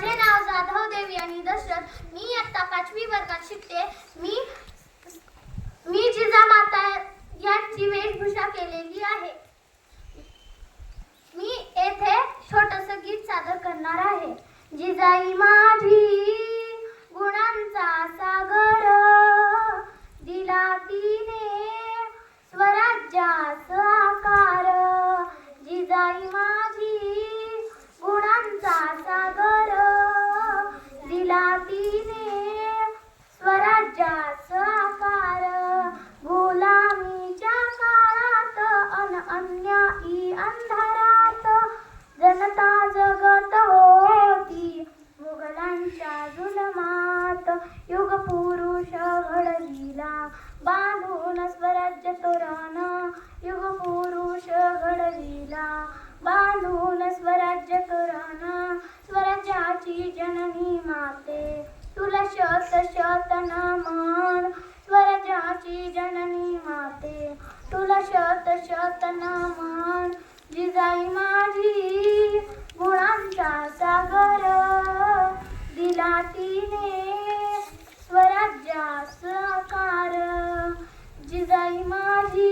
माझे नाव जाधव देवी आणि दशरथ. मी इयत्ता 5वी वर्गात शिकते. मी जिजामाता यांची वेशभूषा केलेली आहे. मी येथे छोटंसं गीत सादर करणार आहे. जिजाई माझी गुणांचा सागर, दिला तिने स्वराज्याचा आकार. जिजाई माझी गुणांचा सागर, दिला तिने स्वराज्याचा आकार. गुलामीच्या काळात अन्यायी अंधारात जनता जगत होती मुघलांच्या जुलमात. युग पुरुष घडविला बांधून स्वराज्य तोरण, युग पुरुष घडविला बांधून स्वराज्य तोरण. स्वराज्याची जननी माते तुला शत शत नमन. स्वराज्याची जननी माते तुला शत शत नमन. जिजाई माझी गुणांचा सागर, दिला तिने स्वराज्याचा आकार. जिजाई माझी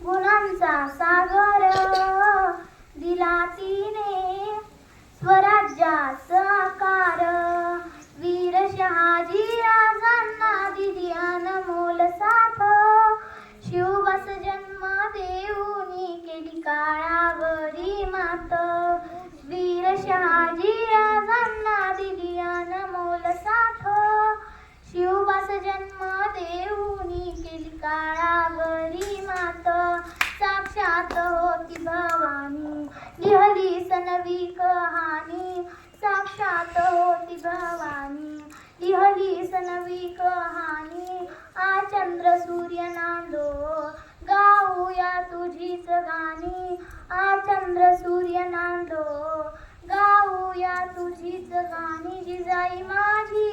गुणांचा सागर, दिला तिने स्वराज्याचा आकार. वीर शहाजी राजांना दिली अनमोल साथ, शिवबस जन्म देऊनी केली काळावरी मात. वीर शहाजी राजांना दिली अनमोल साथ, शिवबस जन्म देऊनी केली काळावरी मात. साक्षात होती भवानी लिहली सनवी कहाणी. साक्षात होती भवानी लिहली सनवी कहाणी. आ चंद्र सूर्य नांदो गाऊया तुझीच गाणी. आ चंद्र सूर्य नांदो गाऊया तुझीच गाणी. जिजाई माझी